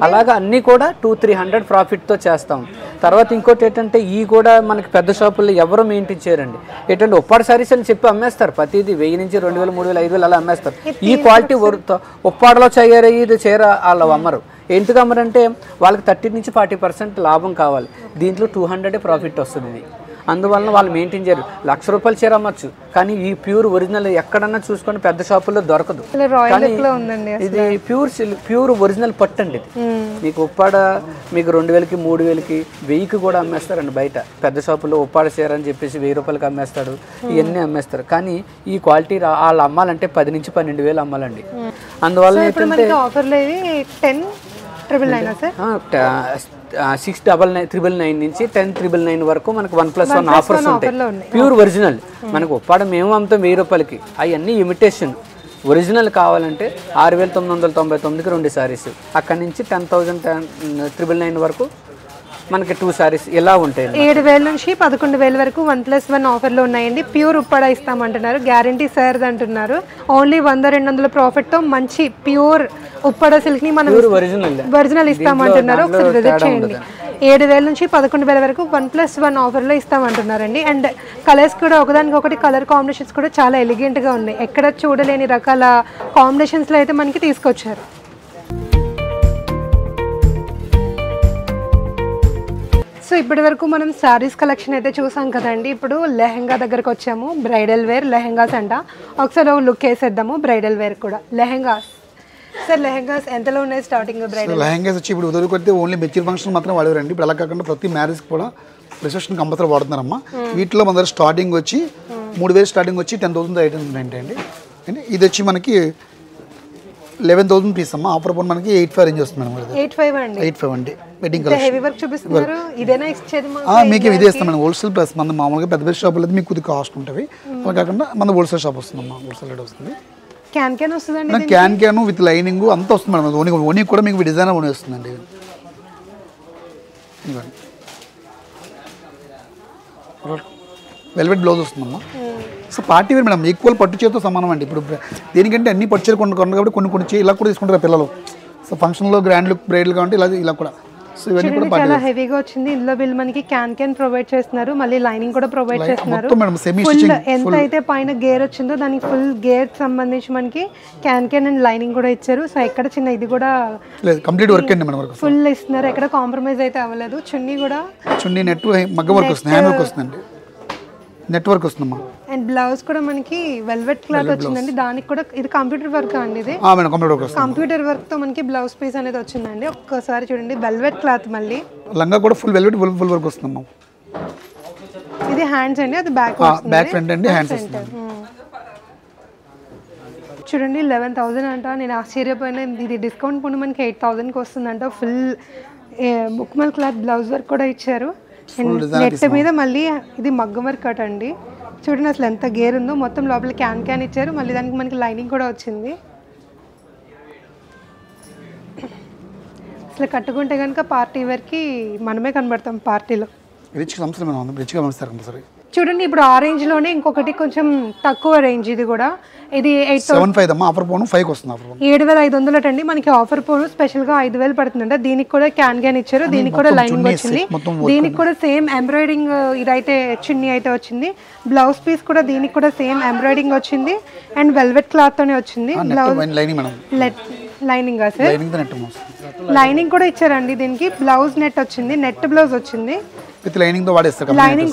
[SPEAKER 2] అలాగా అన్నీ కూడా 200-300 ప్రాఫిట్తో చేస్తాం. తర్వాత ఇంకోటి ఏంటంటే ఈ కూడా మనకి పెద్ద షాపుల్లో ఎవరు మెయింటైన్ చేయరండి. ఏంటంటే ఉప్పాడ సారీస్ అని చెప్పి అమ్మేస్తారు, ప్రతిదీ 1000 నుంచి 2,000, 3,000, 5,000 అలా అమ్మేస్తారు. ఈ క్వాలిటీ ఉప్పాడలో ఇది చీర వాళ్ళు అమ్మరు. ఎందుకు అమ్మరంటే వాళ్ళకి 30 నుంచి 40% లాభం కావాలి, దీంట్లో 200 ప్రాఫిట్ వస్తుంది. అందువలన వాళ్ళు మెయింటైన్ చేయరు. ₹1,00,000 చీర అమ్మచ్చు, కానీ ఈ ప్యూర్ ఒరిజినల్ ఎక్కడన్నా చూసుకొని పెద్ద షాపుల్లో దొరకదు. కానీ ఇది ప్యూర్ ఒరిజినల్ పట్టు అండి. ఇది మీకు ఉప్పాడ మీకు 2,000కి 3,000కి 1,000కి కూడా అమ్మేస్తారండి బయట. పెద్ద షాపుల్లో ఉప్పాడ చీర అని చెప్పేసి ₹1,000కి అమ్మేస్తాడు, ఇవన్నీ అమ్మేస్తారు. కానీ ఈ క్వాలిటీ వాళ్ళు అమ్మాలంటే 10 నుంచి 12,000 అమ్మాలండి. అందువల్ల ఏంటంటే 699 నుంచి 10,999 వరకు మనకు 1+1 ఆఫర్స్ ఉంటాయి. ప్యూర్ ఒరిజినల్ మనకు ఉప్పాడ మేము అమ్ముతాం ₹1,000కి, అవన్నీ ఇమిటేషన్. ఒరిజినల్ కావాలంటే 6,999కి 2 సారీస్, అక్కడి నుంచి 10,999 వరకు మనకి 2 సారీస్ ఇలా ఉంటాయి.
[SPEAKER 1] 7,000 నుంచి 11,000 వరకు 1+1 ఆఫర్లో ఉన్నాయండి. ప్యూర్ ఉప్పాడ ఇస్తామంటున్నారు, గ్యారంటీ సార్ది అంటున్నారు. ఓన్లీ 100-200 ప్రాఫిట్తో మంచి ప్యూర్ ఉప్పాడ సిల్క్ని మనం ఒరిజినల్ ఇస్తామంటున్నారు. ఒకసారి విజిట్ చేయండి. 7,000 నుంచి 11,000 వరకు 1+1 ఆఫర్లో ఇస్తామంటున్నారండి. అండ్ కలర్స్ కూడా ఒకదానికొకటి కలర్ కాంబినేషన్స్ కూడా చాలా ఎలిగెంట్గా ఉన్నాయి. ఎక్కడ చూడలేని రకాల కాంబినేషన్స్లో అయితే మనకి తీసుకొచ్చారు. సో ఇప్పటి వరకు మనం శారీస్ కలెక్షన్ అయితే చూసాం కదండి. ఇప్పుడు లెహెంగా దగ్గరకు వచ్చాము. బ్రైడల్ వేర్ లెహెంగాస్ అంట. ఒకసారి లుక్ వేసేద్దాము. బ్రైడల్ వేర్ కూడా లెహెంగాస్. సార్ లెహెంగాస్ ఎంతలో ఉన్నాయి స్టార్టింగ్? బ్రైడల్
[SPEAKER 3] లెహెంగాస్ వచ్చి ఇప్పుడు ఉదరుకొస్తే ఓన్లీ మెచ్యూర్ ఫంక్షన్ మాత్రం వాడేవారండి. ఇప్పుడు అలా కాకుండా ప్రతి మ్యారేజ్కి కూడా రిసెప్షన్ కంపల్సరీ వాడుతున్నారమ్మా. వీటిలో మన దగ్గర స్టార్టింగ్ వచ్చి 3,000 స్టార్టింగ్ వచ్చి 10,000 ఐటమ్స్ ఉంటాయండి. ఇది వచ్చి మనకి 11,000 పీస్ అమ్మా. ఆఫర్ పోన్ మనకి 8,500 రేంజ్ వస్తుంది మేడం. 8,500 అండి. వెడ్డింగ్ కలర్
[SPEAKER 1] హెవీ వర్క్ చూపిస్తున్నారు. ఇదేనా ఇచ్చేది?
[SPEAKER 3] మీకు ఇదే ఇస్తాం మేడం. హోల్సేల్ ప్లస్ మన మామూలుగా పెద్ద పెద్ద షాపులు అయితే మీకు కొద్దిగా కాస్ట్ ఉంటుంది. అలా కాకుండా మన హోల్సేల్ షాప్ వస్తుందమ్మా. హోల్సేల్ రేట్ వస్తుంది.
[SPEAKER 1] క్యాన్ వస్తుందండి.
[SPEAKER 3] క్యాన్ విత్ లైనింగ్ అంతా వస్తుంది మేడం. ఓనీ కూడా మీకు డిజైన్ ఓనీ వస్తుందండి. వెల్వెట్ బ్లౌజ్ వస్తుందమ్మా. So party wear madam, equal పట్టు చేతితో సమానం అండి. ఇప్పుడు దేనికంటే అన్ని పట్టు చీరలు కొనుక్కోండి కాబట్టి కొన్ని ఇలా కూడా తీసుకుంటారు పిల్లలు. సో ఫంక్షన్లో గ్రాండ్ లుక్ బ్రైడల్ కాబట్టి ఇలా కూడా. సో ఇవన్నీ కూడా
[SPEAKER 1] చాలా హెవీగా వచ్చింది. ఇందులో వీళ్ళు మనకి క్యాన్ ప్రొవైడ్ చేస్తున్నారు, మళ్ళీ లైనింగ్ కూడా ప్రొవైడ్ చేస్తున్నారు. ఎంత అయితే పైన గేర్ వచ్చిందో దానికి ఫుల్ గేర్ సంబంధించి మనకి క్యాన్ అండ్ లైనింగ్ కూడా ఇచ్చారు. సో ఎక్కడ చిన్న ఇది కూడా
[SPEAKER 3] కంప్లీట్ వర్క్ అండి మనకు
[SPEAKER 1] ఫుల్ ఇస్తున్నారు. ఎక్కడ కాంప్రమైజ్ అయితే అవ్వలేదు. చున్నీ
[SPEAKER 3] నెట్ మగ్గ వర్క్ వస్తుంది, హ్యాండ్ వర్క్ వస్తుందండి, నెట్వర్క్ వస్తుందమ్మా.
[SPEAKER 1] అండ్ బ్లౌజ్ కూడా మనకి వెల్వెట్ క్లాత్ వచ్చిందండి. దానికి కూడా ఇది కంప్యూటర్ వర్క్ అండి. ఇది కంప్యూటర్ వర్క్ తో మనకి బ్లౌజ్ పీస్ అనేది వచ్చిందండి. ఒక్కసారి చూడండి, వెల్వెట్ క్లాత్. మళ్ళీ
[SPEAKER 3] లంగా కూడా ఫుల్ వెల్వెట్ ఫుల్ వర్క్ వస్తుందమ్మా.
[SPEAKER 1] ఇది హ్యాండ్స్ అండి, అది బ్యాక్
[SPEAKER 3] ఫ్రంట్ అండి, హ్యాండ్స్ వస్తుంది.
[SPEAKER 1] చూడండి 11,000 అంట. నేను ఆశ్చర్యపోయినా. ఇది డిస్కౌంట్ పోను మనకి 8,000కి వస్తుందంట. ఫుల్ ముక్మల్ క్లాత్ బ్లౌజ్ వర్క్ కూడా ఇచ్చారు. నెట్ మీద మళ్ళీ ఇది మగ్గం వర్క్ కట్ అండి. చూడండి అసలు ఎంత గేర్ ఉందో. మొత్తం లోపల క్యాన్ ఇచ్చారు. మళ్ళీ దానికి మనకి లైనింగ్ కూడా వచ్చింది. అసలు కట్టుకుంటే కనుక పార్టీ వేర్కి మనమే కనబడతాం పార్టీలో. చూడండి ఇప్పుడు ఆ రేంజ్ లోనే ఇంకొకటి కొంచెం తక్కువ రేంజ్. ఇది కూడా ఇది 7,500 అండి. మనకి ఆఫర్ పోను స్పెషల్ గా 5,000 పడుతుందంట. దీనికి కూడా క్యాన్ ఇచ్చారు. దీనికి కూడా లైనింగ్ వచ్చింది. దీనికి కూడా సేమ్ ఎంబ్రాయిడింగ్ ఇదైతే చున్నీ అయితే వచ్చింది. బ్లౌజ్ పీస్ కూడా దీనికి కూడా సేమ్ ఎంబ్రాయిడింగ్ వచ్చింది. అండ్ వెల్వెట్ క్లాత్ తోనే వచ్చింది. బ్లౌజ్ లైనింగ్ సార్, లైనింగ్ కూడా ఇచ్చారండి. దీనికి బ్లౌజ్ నెట్ వచ్చింది, నెట్ బ్లౌజ్ వచ్చింది. లైనింగ్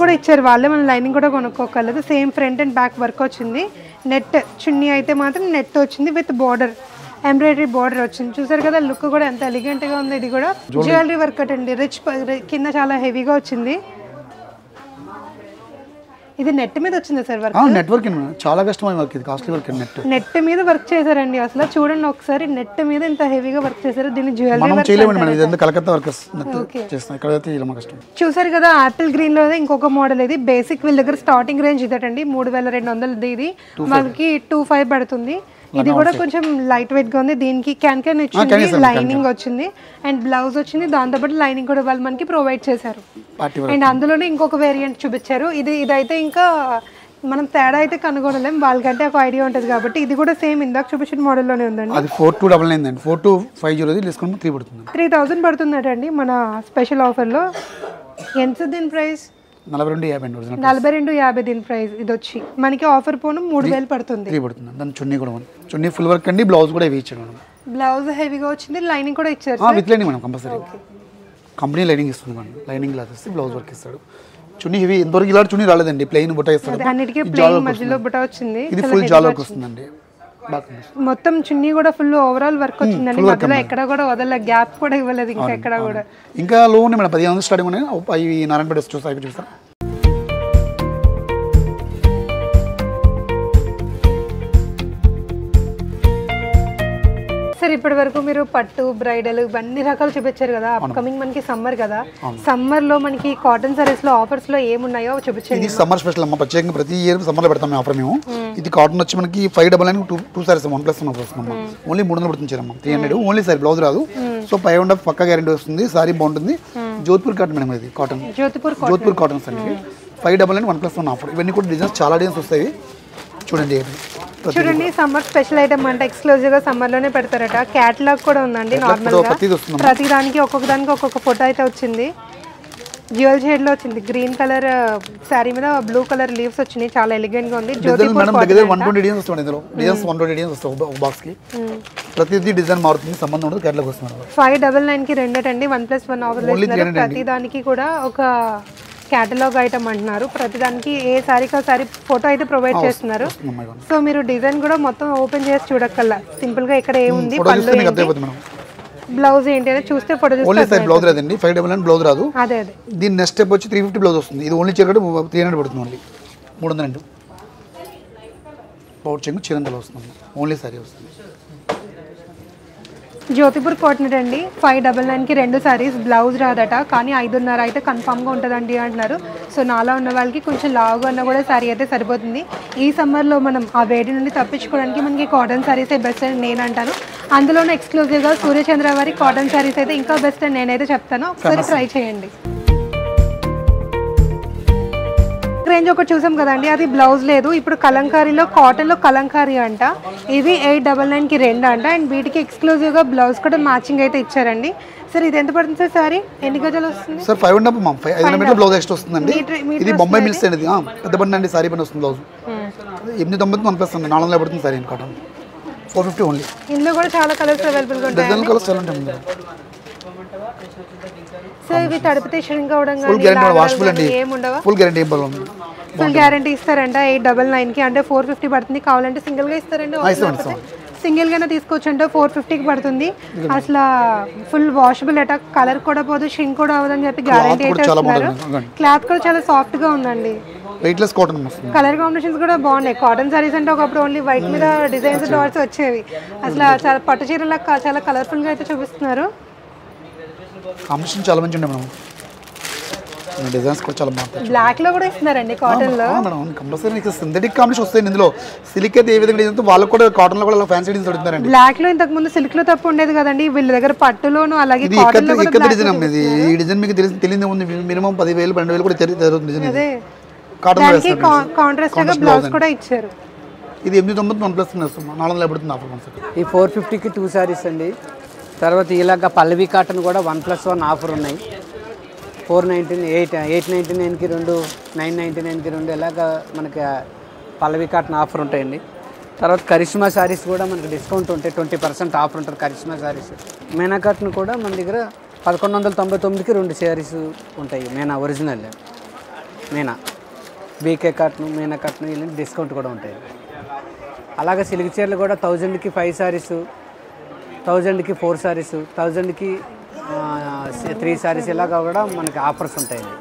[SPEAKER 1] కూడా ఇచ్చారు వాళ్ళే, మనం లైనింగ్ కూడా కొనుక్కోగలదు. Same front and back work వచ్చింది. నెట్ చున్నీ అయితే మాత్రం నెట్ వచ్చింది విత్ బార్డర్, ఎంబ్రాయిడరీ బార్డర్ వచ్చింది. చూసారు కదా లుక్ కూడా ఎంత ఎలిగెంట్ గా ఉంది. ఇది కూడా జ్యువెలరీ వర్క్ అండి. రిచ్ కింద చాలా హెవీగా వచ్చింది. ఇది నెట్ మీద వచ్చింది సార్ వర్క్.
[SPEAKER 3] నెట్వర్క్ చాలా కష్టమైన వర్క్, ఇది కాస్ట్లీ వర్క్.
[SPEAKER 1] నెట్ మీద వర్క్ చేశారండి. అసలు చూడండి ఒకసారి, నెట్ మీద ఇంత హెవీగా వర్క్ చేశారు. దీన్ని జ్యువెలరీ చూసారు కదా. ఆపిల్ గ్రీన్ లో ఇంకొక మోడల్. ఇది బేసిక్ వీళ్ళ దగ్గర స్టార్టింగ్ రేంజ్ ఇదటండి. 3,200 ఇది మనకి 2,500 పడుతుంది. ఇది కూడా కొంచెం లైట్ వెయిట్ గా ఉంది. దీనికి క్యాన్ వచ్చింది, లైనింగ్ వచ్చింది అండ్ బ్లౌజ్ వచ్చింది. దాంతోపాటు లైనింగ్ కూడా వాళ్ళు మనకి ప్రొవైడ్ చేశారు. అండ్ అందులోనే ఇంకొక వేరియంట్ చూపించారు. ఇదైతే ఇంకా మనం తేడా అయితే కనుగొనలేం, వాళ్ళకంటే ఒక ఐడియా ఉంటుంది కాబట్టి. ఇది కూడా సేమ్ ఇందాక చూపించిన మోడల్లోనే ఉందండి. 3,000 పడుతుందటండి మన స్పెషల్ ఆఫర్లో. ఎంత దీని ప్రైస్? 42,50 దీని ప్రైస్. ఇది వచ్చి మనకి ఆఫర్ పోను 3,000 పడుతుంది.
[SPEAKER 3] దాని చున్నీ కూడా చున్నీ ఫుల్ వర్క్ అండి. బ్లౌజ్ కూడా ఇవి ఇచ్చాడు.
[SPEAKER 1] బ్లౌజ్ హెవీగా వచ్చింది, లైనింగ్ కూడా ఇచ్చారు
[SPEAKER 3] with lining madam compulsory. Company lining ఇస్తుంది మేడం, లైనింగ్ క్లాత్ ఇస్తే బ్లౌజ్ వర్క్ ఇస్తాడు. చున్నీ హెవీ ఇంతవరకు ఇలాంటి చున్నీ రాలేదండి, ప్లెయిన్ బుట్ట ఇస్తాడు.
[SPEAKER 1] అన్నిటికీ ప్లెయిన్ మధ్యలో బుట్ట వచ్చింది,
[SPEAKER 3] ఇది ఫుల్ జాల్ వర్క్ వస్తుందండి.
[SPEAKER 1] మొత్తం చున్నీ కూడా ఫుల్ ఓవరాల్ వర్క్ వచ్చిందండి, మధ్యలో ఎక్కడ కూడా వదల గ్యాప్ కూడా ఇవ్వలేదు ఇంకా ఎక్కడ కూడా.
[SPEAKER 3] ఇంకా లో ఉన్నాయి మేడం, 15 స్టార్టింగ్ ఉన్నాయి. అవి నారాయణపేట చూస్తాను.
[SPEAKER 1] సార్ ఇప్పటి వరకు మీరు పట్టు, బ్రైడల్ ఇవన్నీ రకాలు చూపించారు కదా. అప్కమింగ్ మనకి సమ్మర్ కదా, సమ్మర్ లో మనకి కాటన్ సారీస్ లో ఆఫర్స్ లో ఏమున్నాయో చూపించండి.
[SPEAKER 3] ఇది సమ్మర్ స్పెషల్ అమ్మ, ప్రత్యేకంగా ప్రతి ఇయర్ సమ్మర్ లో పెడతాం ఆఫర్ మేము. ఇది కాటన్ వచ్చి మనకి 599 టూ సారీస్ 1+1 ఆఫర్ వస్తుంది. ఓన్లీ 300 పడుతుంది 300 ఓన్లీ సారీ, బ్లౌజ్ రాదు. సో 500 పక్కా గ్యారెంటీ వస్తుంది, సారీ బాగుంటుంది. జోధ్పూర్ కాటన్ మేడం, ఇది కాటన్ జోధ్పూర్ కాటన్ అండి. 599 1+1 ఆఫర్. ఇవన్నీ కూడా డిజైన్స్ చాలా డిజైన్స్ వస్తాయి చూడండి.
[SPEAKER 1] సమ్మర్ స్పెషల్ ఐటమ్ అంటే ఎక్స్క్లూజివ్ గా సమ్మర్ లోనే పెడతారట. క్యాటలాగ్ కూడా ఉందండి, నార్మల్ గా ప్రతి దానికి ఒక్కొక్క ఫోటో అయితే వచ్చింది. డ్యూయల్ షేడ్ లో వచ్చింది, గ్రీన్ కలర్ సారీ మీద బ్లూ కలర్ లీవ్స్ వచ్చినాయి, చాలా ఎలిగెంట్ గా ఉంది.
[SPEAKER 3] ప్రతిదీ డిజైన్ మారుతుంది, సంబంధం ఉండదు. క్యాటలాగ్ వస్తుంది
[SPEAKER 1] 599 కి రెండేటండి, 1+1 ఆఫర్ చేస్తున్నారు. ప్రతి దానికి కూడా ఒక క్యాటలాగ్ ఐటమ్ అంటున్నారు. ప్రతిదానికి ఏ సారీకి సారీ ఫోటో అయితే ప్రొవైడ్ చేస్తున్నారు. సో మీరు డిజైన్ కూడా మొత్తం ఓపెన్ చేసి చూడక్కల్లా, సింపుల్ గా ఇక్కడ ఏముంది, బ్లౌజ్ ఏంటి అనేది చూస్తే ఫోటో చూస్తే
[SPEAKER 3] బ్లౌజ్ రాదండి. 599 బ్లౌజ్ రాదు.
[SPEAKER 1] అదే
[SPEAKER 3] దీని నెక్స్ట్ స్టెప్ వచ్చి 350 బ్లౌజ్ వస్తుంది. ఇది ఓన్లీ చీర 300 పడుతుంది. ఓన్లీ 302 పౌడ్ చెంగు చీరంతలో వస్తుంది, ఓన్లీ సారీ వస్తుంది.
[SPEAKER 1] జ్యోతిపూర్ కాటన్ అండి, 599 కి 2 సారీస్, బ్లౌజ్ రాదట. కానీ 5.5 అయితే కన్ఫామ్గా ఉంటుందండి అంటున్నారు. సో నాలా ఉన్న వాళ్ళకి కొంచెం లావుగా ఉన్నా కూడా సారీ అయితే సరిపోతుంది. ఈ సమ్మర్లో మనం ఆ వేడి నుండి తప్పించుకోవడానికి మనకి కాటన్ సారీసే బెస్ట్ అని నేను అంటాను. అందులోనే ఎక్స్క్లూజివ్గా సూర్యచంద్ర వారి కాటన్ సారీస్ అయితే ఇంకా బెస్ట్ అని నేనైతే చెప్తాను. ఒకసారి ట్రై చేయండి. రేంజ్ ఒకటి చూసాం కదండి, అది బ్లౌజ్ లేదు. ఇప్పుడు కలంకారీలో కాటన్లో కలంకారీ అంట, ఇది 899 కి 2 అంట. అండ్ వీటికి ఎక్స్క్లూజివ్గా బ్లౌజ్ కూడా మ్యాచింగ్ అయితే ఇచ్చారండి. సార్ ఇది ఎంత పడుతుంది సార్ సారీ, ఎన్ని గజాలు వస్తుంది
[SPEAKER 3] సార్? 500 మీటర్ బ్లౌజ్ ఎక్స్ట్రా వస్తుందండి. ఇది బొంబాయి మిల్స్ అండి, పెద్ద బండి అండి. సారీ పని వస్తుంది బ్లౌజ్ 890 1+1 400 పడుతుంది సారీ కాటన్ 450 ఓన్లీ.
[SPEAKER 1] ఇందులో కూడా చాలా కలర్స్ అవైలబుల్గా ఉంటాయి,
[SPEAKER 3] డిజైన్ కలర్స్ చాలా ఉంటాయి.
[SPEAKER 1] సార్ ఇవి తడిపితే షింక్ అవడం
[SPEAKER 3] ఫుల్ గ్యారెంటీ వాషబుల్ అండి,
[SPEAKER 1] ఏముండవా?
[SPEAKER 3] ఫుల్ గ్యారెంటీ
[SPEAKER 1] ఫుల్ గ్యారెంటీ ఇస్తారంట. 899 కి అంటే 450 పడుతుంది. కావాలంటే సింగిల్ గా ఇస్తారండి, సింగిల్ గానే తీసుకోవచ్చు అంటే 450కి పడుతుంది. అసలు ఫుల్ వాషబుల్ అట, కలర్ కూడా పోదు, షింక్ కూడా అవ్వదని చెప్పి గ్యారెంటీ అయితే ఇస్తున్నారు. క్లాత్ కూడా చాలా సాఫ్ట్ గా ఉందండి,
[SPEAKER 3] వెయిట్లెస్ కాటన్ వస్తుంది.
[SPEAKER 1] కలర్ కాంబినేషన్స్ కూడా బాగున్నాయి. కాటన్ సారీస్ అంటే ఒకప్పుడు ఓన్లీ వైట్ మీద డిజైన్స్ డాట్స్ వచ్చేవి, అసలు చాలా పట్టు చీరలా చాలా కలర్ఫుల్ గా అయితే చూపిస్తున్నారు.
[SPEAKER 3] కాంబినేషన్ చాలా మంచి ఉండే మేడం, డిజైన్స్ కూడా చాలా బాగుంటాయి.
[SPEAKER 1] బ్లాక్ లో కూడా ఇస్తున్నారండి కాటన్ లో
[SPEAKER 3] మేడం. కంపల్సరీ సింథటిక్ కాంబినేషన్ వస్తాయి ఇందులో. సిల్క్ అయితే ఏ విధంగా డిజైన్ వాళ్ళకి కూడా కాటన్ లో కూడా ఫ్యాన్సీ డిజైన్స్ దొరుకుతారండి.
[SPEAKER 1] బ్లాక్ లో ఇంతకు ముందు సిల్క్ లో తప్పు ఉండేది కదండి, వీళ్ళ దగ్గర పట్టులోను అలాగే కాటన్ లో కూడా
[SPEAKER 3] డిజైన్ అమ్మేది. ఈ డిజైన్ మీకు తెలియదు ఉంది, మినిమం 10,000 12,000 కూడా జరుగుతుంది డిజైన్.
[SPEAKER 1] అదే దానికి కాంట్రాస్ట్ గా బ్లౌజ్ కూడా ఇచ్చారు.
[SPEAKER 3] ఇది 890 1+1 వస్తుంది, 400 పడుతుంది ఆఫర్ కాన్సెప్ట్.
[SPEAKER 2] ఈ 450 కి 2 సారీస్ అండి. తర్వాత ఇలాగ పల్లవి కాటన్ కూడా 1+1 ఆఫర్ ఉన్నాయి. 899 కి 2, 999 కి 2 ఇలాగ మనకి పల్లవి కాటన్ ఆఫర్ ఉంటాయండి. తర్వాత కరిష్మా శారీస్ కూడా మనకి డిస్కౌంట్ ఉంటాయి, 20% ఆఫర్ ఉంటుంది కరిష్మా శారీస్. మీనా కాటన్ కూడా మన దగ్గర 1199కి 2 శారీస్ ఉంటాయి. Meena original Meena, BK cotton, Meena cotton ఇలా డిస్కౌంట్ కూడా ఉంటాయి. అలాగే సిల్క్ చీరలు కూడా 1000కి 5 సారీస్, 1000కి 4 సారీస్, 1000కి 3 సారీస్ ఇలాగా కూడా మనకి ఆఫర్స్ ఉంటాయండి.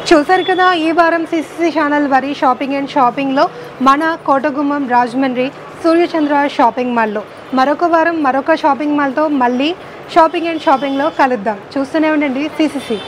[SPEAKER 1] చూసారు కదా ఈ వారం సిసిసి ఛానల్ వారి షాపింగ్ అండ్ షాపింగ్లో మన కోటగుమ్మం రాజమండ్రి సూర్యచంద్ర షాపింగ్ మాల్లో మరొక వారం మరొక షాపింగ్ మాల్తో మళ్ళీ షాపింగ్ అండ్ షాపింగ్లో కలుద్దాం. చూస్తూనే ఉండండి సిసిసి.